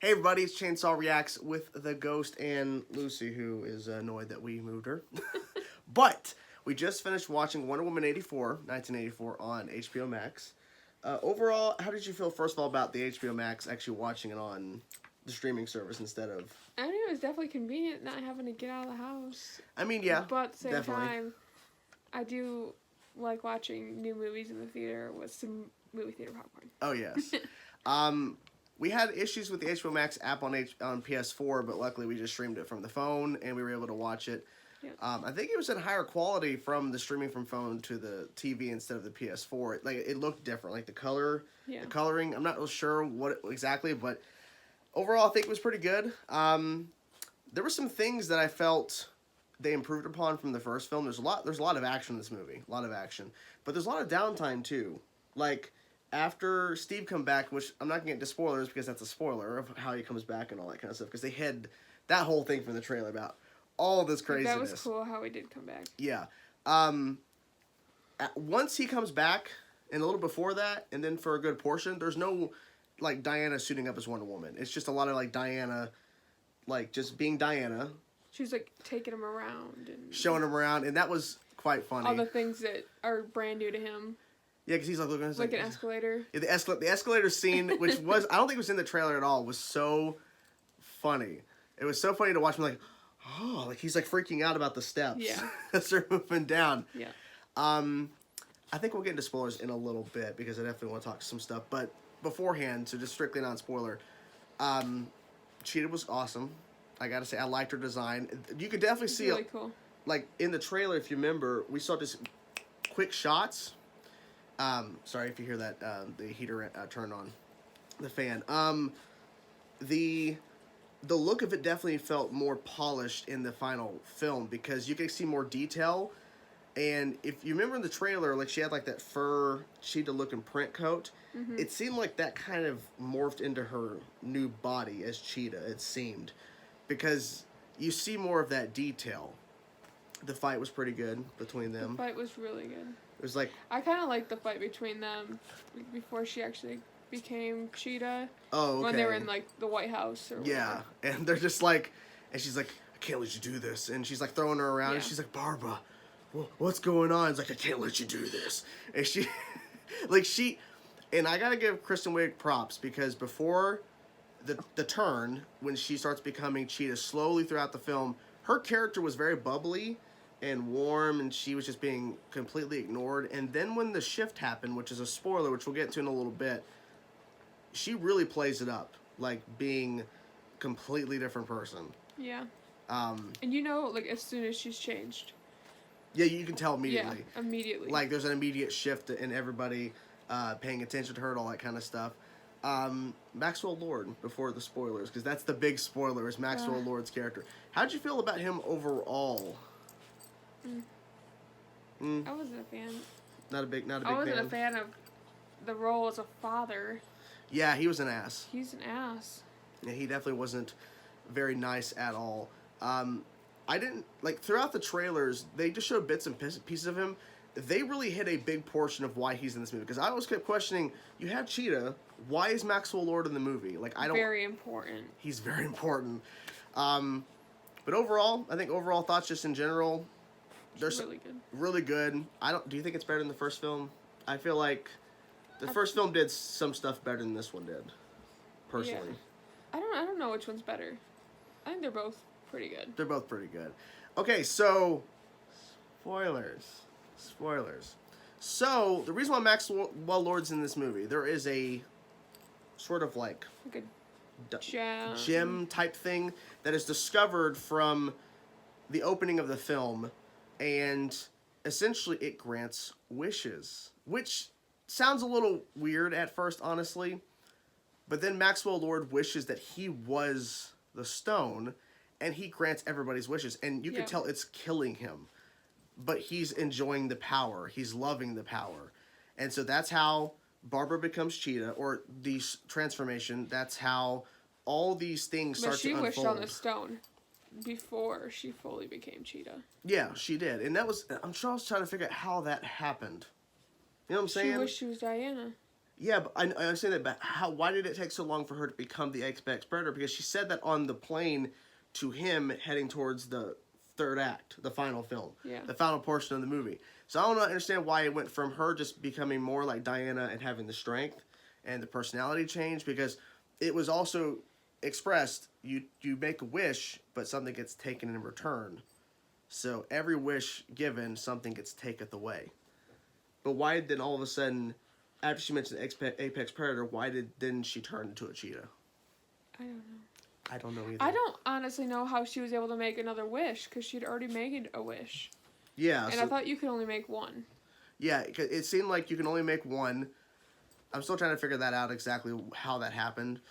Hey everybody, it's Chainsaw Reacts with the Ghost and Lucy, who is annoyed that we moved her. But we just finished watching Wonder Woman 1984 on HBO Max. Overall, how did you feel, first of all, about the HBO Max actually watching it on the streaming service instead of... I mean, it was definitely convenient not having to get out of the house. I mean, yeah, but at the same definitely. time, I do like watching new movies in the theater with some movie theater popcorn. Oh, yes. We had issues with the HBO Max app on PS4, but luckily we just streamed it from the phone, and we were able to watch it. Yeah. I think it was in higher quality from the streaming from phone to the TV instead of the PS4. It looked different, like the coloring. I'm not real sure what exactly, but overall I think it was pretty good. There were some things that I felt they improved upon from the first film. There's a lot of action in this movie, a lot of action, but there's a lot of downtime too. Like, after Steve come back, which I'm not going to get into spoilers because that's a spoiler of how he comes back and all that kind of stuff, because they hid that whole thing from the trailer about all this craziness. That was cool how he did come back. Yeah. Once he comes back, and a little before that, and then for a good portion, there's no, like, Diana suiting up as Wonder Woman. It's just a lot of, like, Diana, like, just being Diana. She was, like, taking him around. And showing him around, and that was quite funny. all the things that are brand new to him. Yeah, because he's like looking at like an escalator. Yeah, the escalator scene, which was, I don't think it was in the trailer at all, was so funny. It was so funny to watch him like, oh, like he's like freaking out about the steps. Yeah. As they're moving down. Yeah. I think we'll get into spoilers in a little bit because I definitely want to talk some stuff. But beforehand, so just strictly non-spoiler, Cheetah was awesome. I gotta say, I liked her design. You could definitely see really cool. Like in the trailer, if you remember, we saw just quick shots. Sorry if you hear that, the heater turned on, the fan. The look of it definitely felt more polished in the final film because you can see more detail. And if you remember in the trailer, like she had like that fur cheetah-looking print coat. Mm-hmm. It seemed like that kind of morphed into her new body as Cheetah, it seemed. Because you see more of that detail. The fight was pretty good between them. The fight was really good. It was like... I kind of liked the fight between them before she actually became Cheetah. Oh, okay. When they were in, like, the White House or whatever. Yeah, and they're just like... And she's like, I can't let you do this. And she's like throwing her around, and she's like, Barbara, what's going on? It's like, I can't let you do this. And she... like, she... And I gotta give Kristen Wiig props, because before the turn, when she starts becoming Cheetah slowly throughout the film, her character was very bubbly and warm, and she was just being completely ignored. And then when the shift happened, which is a spoiler, which we'll get to in a little bit, she really plays it up, like being a completely different person. Yeah. And you know, like, as soon as she's changed. Yeah, you can tell immediately. Yeah, immediately. Like, there's an immediate shift in everybody paying attention to her and all that kind of stuff. Maxwell Lord, before the spoilers, because that's the big spoiler, is Maxwell Lord's character. How'd you feel about him overall? I wasn't a fan. Not a big fan. I wasn't a fan of the role as a father. Yeah, he was an ass. He's an ass. Yeah, he definitely wasn't very nice at all. I didn't, like, throughout the trailers, they just showed bits and pieces of him. They really hit a big portion of why he's in this movie. Because I always kept questioning, you have Cheetah, why is Maxwell Lord in the movie? Like, I don't... Very important. He's very important. But overall, I think overall thoughts just in general, they're really good. Really good. Do you think it's better than the first film? I feel like the first film did some stuff better than this one did, personally. Yeah. I don't know which one's better. I think they're both pretty good. They're both pretty good. Okay, so spoilers. So the reason why Maxwell Lord's in this movie, there is a sort of like a gem type thing that is discovered from the opening of the film, and essentially it grants wishes, which sounds a little weird at first, honestly, but then Maxwell Lord wishes that he was the stone, and he grants everybody's wishes, and you can tell it's killing him, but he's enjoying the power, he's loving the power. And so that's how Barbara becomes Cheetah, or the transformation. That's how all these things start to unfold. But she wished on the stone before she fully became Cheetah. Yeah, she did. And that was... I'm sure I was trying to figure out how that happened. You know what I'm saying? She wished she was Diana. Yeah, but I understand that, but why did it take so long for her to become the apex predator? Because she said that on the plane to him heading towards the third act, the final film, Yeah. the final portion of the movie. So I don't understand why it went from her just becoming more like Diana and having the strength and the personality change, because it was also expressed, you make a wish, but something gets taken in return. So every wish given, something gets taketh away. But why then all of a sudden, after she mentioned apex predator, why didn't she turn into a cheetah? I don't know. I don't know either. I don't honestly know how she was able to make another wish, because she'd already made a wish. Yeah. And I thought you could only make one. Yeah, it seemed like you can only make one. I'm still trying to figure that out exactly how that happened.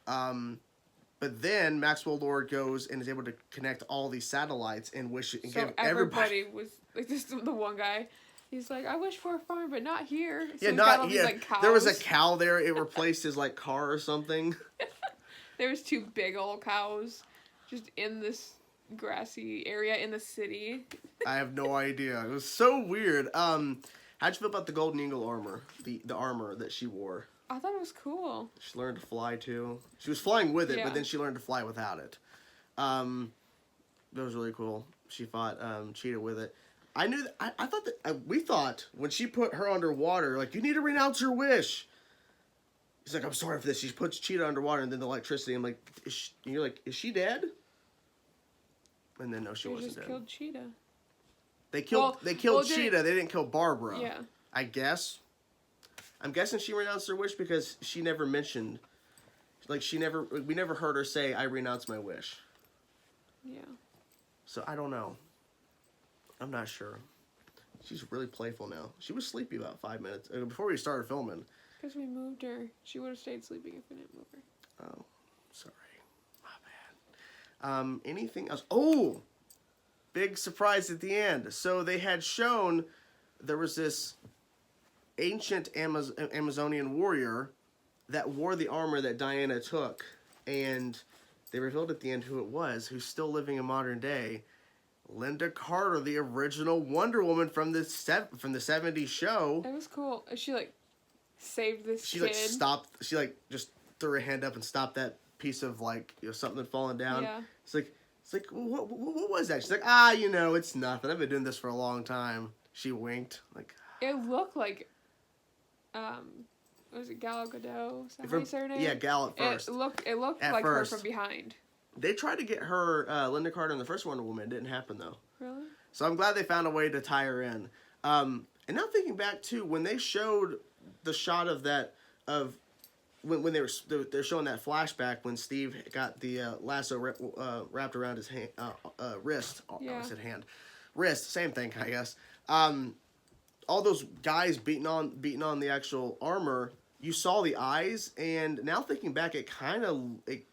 But then Maxwell Lord goes and is able to connect all these satellites and wish and So give everybody was like this. The one guy, he's like, I wish for a farm, but not here. So Yeah, he got all not these, yeah. like, cows. There was a cow there. It replaced his like car or something. There was 2 big old cows, just in this grassy area in the city. I have no idea. It was so weird. How'd you feel about the Golden Eagle armor? The armor that she wore. I thought it was cool. She learned to fly too. She was flying with it, Yeah. but then she learned to fly without it. That was really cool. She fought Cheetah with it. I knew that. I thought that we thought when she put her underwater, like, you need to renounce your wish. He's like, I'm sorry for this. She puts Cheetah underwater, and then the electricity. I'm like, you're like, is she dead? And then no, she wasn't just dead. killed Cheetah. They killed Cheetah. They didn't kill Barbara. Yeah. I guess. I'm guessing she renounced her wish because she never mentioned, like, we never heard her say, I renounce my wish. Yeah. So I don't know. I'm not sure. She's really playful now. She was sleepy about 5 minutes before we started filming. Because we moved her. She would have stayed sleeping if we didn't move her. Oh, sorry. My bad. Anything else? Oh! Big surprise at the end. So they had shown there was this ancient Amazonian warrior that wore the armor that Diana took. And they revealed at the end who it was, who's still living in modern day. Linda Carter, the original Wonder Woman from the 70s show. It was cool. She, like, saved this She kid. like stopped. She like just threw her hand up and stopped that piece of like something falling down. Yeah. It's like what was that? She's like it's nothing. I've been doing this for a long time. She winked like. It looked like, was it Gal Gadot? Is that how you say her name? Yeah, Gal at first. It looked At like first. her from behind. They tried to get her Linda Carter in the first Wonder Woman. It didn't happen though. Really? So I'm glad they found a way to tie her in. And now thinking back too, when they showed the shot of that when they're showing that flashback when Steve got the lasso wrapped around his hand, wrist. Yeah. I said hand, wrist. Same thing, I guess. All those guys beating on the actual armor. You saw the eyes, and now thinking back, it kind of.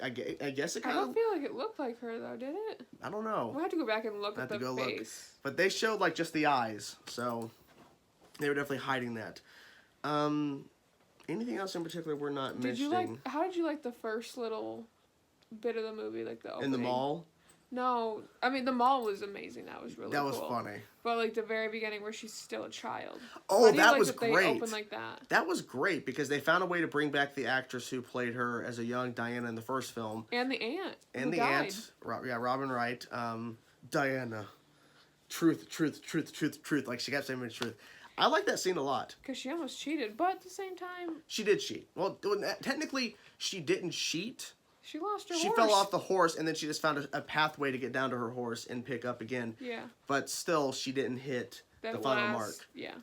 I guess it kind I of. don't feel like it looked like her though, did it? I don't know. We'll have to go back and look at the Look. face. But they showed like just the eyes, so they were definitely hiding that. Anything else in particular we're not mentioning? How did you like the first little bit of the movie, like the opening? In the mall? No, I mean the mall was amazing. That was really That was cool. funny. But like the very beginning where she's still a child. Oh, How do you that like was that great. They opened like that. That was great because they found a way to bring back the actress who played her as a young Diana in the first film. And the aunt. And who the died. aunt. Yeah, Robin Wright. Diana. Truth. Like she kept saying the truth. I like that scene a lot. Because she almost cheated, but at the same time, She did cheat. Well, technically, she didn't cheat. she lost her She horse. fell off the horse, and then she just found a pathway to get down to her horse and pick up again. Yeah. But still, she didn't hit the final mark. Yeah.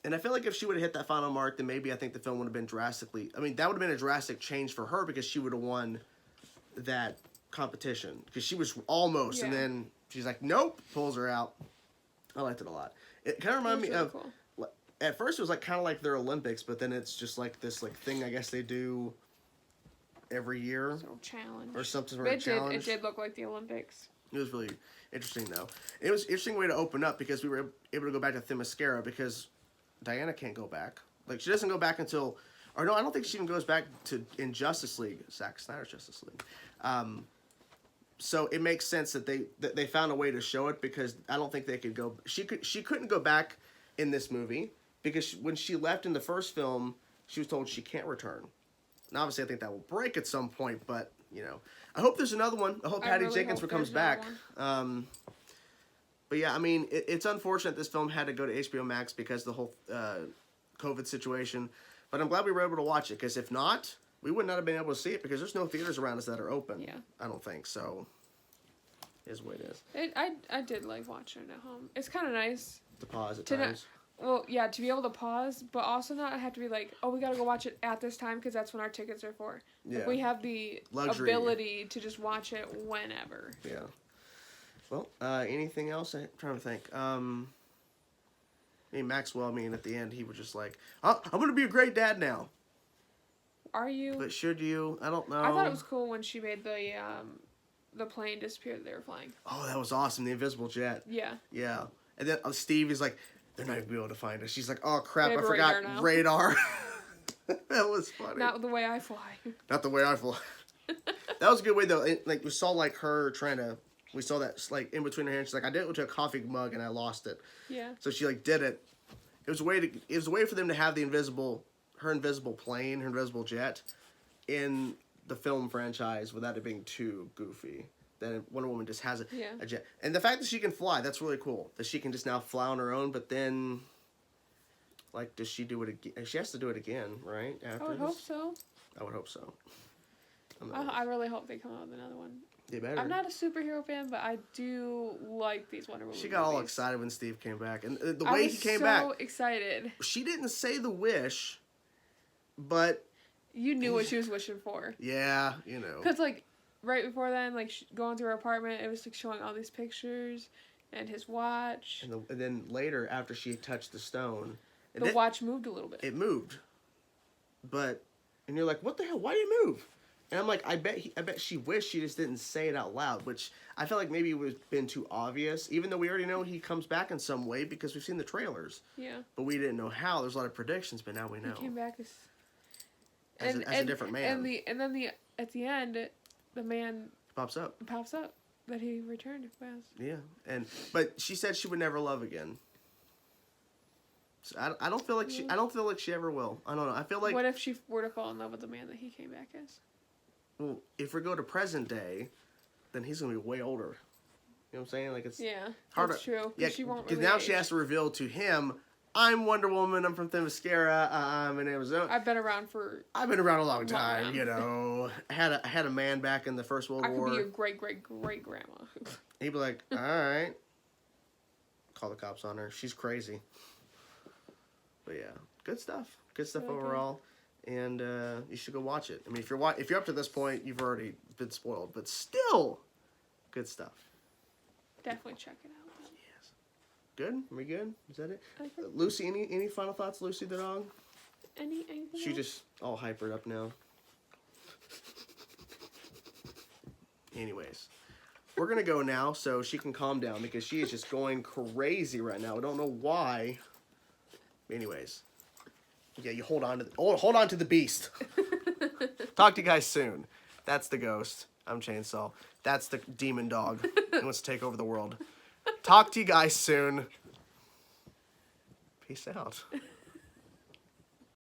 And I feel like if she would have hit that final mark, then maybe I think the film would have been drastically... I mean, that would have been a drastic change for her because she would have won that competition. Because she was almost, and Yeah. then she's like, nope, pulls her out. I liked it a lot. It kind of reminded me really of... cool. At first, it was like kind of like their Olympics, but then it's just like this like thing I guess they do every year So challenge. or something for But a challenge. it did look like the Olympics. It was really interesting though. It was an interesting way to open up because we were able to go back to Themyscira because Diana can't go back. Like she doesn't go back until, or no, I don't think she even goes back to in Justice League, Zack Snyder's Justice League. So it makes sense that they found a way to show it because I don't think they could go. She couldn't go back in this movie because when she left in the first film, she was told she can't return. And obviously, I think that will break at some point, but, you know. I hope there's another one. I hope Patty Jenkins comes back. But yeah, I mean, it's unfortunate this film had to go to HBO Max because of the whole COVID situation. But I'm glad we were able to watch it, because if not, we would not have been able to see it, because there's no theaters around us that are open. Yeah. I don't think, so it is what it is. I did like watching it at home. It's kind of nice. To pause at times. Well, yeah, to be able to pause, but also not have to be like, oh, we gotta go watch it at this time because that's when our tickets are for. Yeah. Like, we have the Luxury. ability to just watch it whenever. Yeah. Well, anything else? I'm trying to think. Maxwell, at the end, he was just like, oh, I'm going to be a great dad now. Are you? But should you? I don't know. I thought it was cool when she made the plane disappear that they were flying. Oh, that was awesome. The invisible jet. Yeah. Yeah. And then Steve is like, they're not even going to be able to find us. She's like, oh, crap, I radar forgot now. radar. That was funny. Not the way I fly. Not the way I fly. That was a good way, though. We saw, her trying to... We saw that, in between her hands. She's like, I did it with a coffee mug, and I lost it. Yeah. So she, did it. It was a way for them to have her invisible plane, her invisible jet, in the film franchise without it being too goofy. Then Wonder Woman just has a jet. And the fact that she can fly, that's really cool. That she can just now fly on her own, but then, does she do it again? She has to do it again, right? After I would hope so. I would hope so. I really hope they come out with another one. They better. I'm not a superhero fan, but I do like these Wonder Woman She got movies. all excited when Steve came back. And the way he came back. I was so excited. She didn't say the wish, but... You knew what she was wishing for. Yeah, Because, right before then, going through her apartment, it was, showing all these pictures and his watch. And then later, after she touched the stone... The watch moved a little bit. It moved. And you're like, what the hell? Why did it move? And I'm like, I bet she wished, she just didn't say it out loud, which I felt like maybe it was been too obvious, even though we already know he comes back in some way because we've seen the trailers. Yeah. But we didn't know how. There's a lot of predictions, but now we know. He came back as a different man. And then at the end, the man pops up that he returned as. Yeah, but she said she would never love again. So I don't feel like she ever will. I don't know. I feel like, what if she were to fall in love with the man that he came back as? Well, if we go to present day, then he's gonna be way older. You know what I'm saying? It's harder. That's true. Yeah, she won't because really now age. she has to reveal to him, I'm Wonder Woman. I'm from Themyscira. I'm in Arizona. I've been around a long time. I had a man back in the First World War. I could be your great grandma. He'd be like, all right. Call the cops on her. She's crazy. But yeah, good stuff. Good stuff overall. And you should go watch it. If you're up to this point, you've already been spoiled. But still, good stuff. Definitely check it out. Yes. Good? Are we good? Is that it? Okay. Lucy, any final thoughts, Lucy the dog? Anything She else? just all hypered up now. Anyways. We're going to go now so she can calm down because she is just going crazy right now. I don't know why. Anyways. Yeah, you hold on to the beast. Talk to you guys soon. That's the ghost. I'm Chainsaw. That's the demon dog. He wants to take over the world. Talk to you guys soon. Peace out.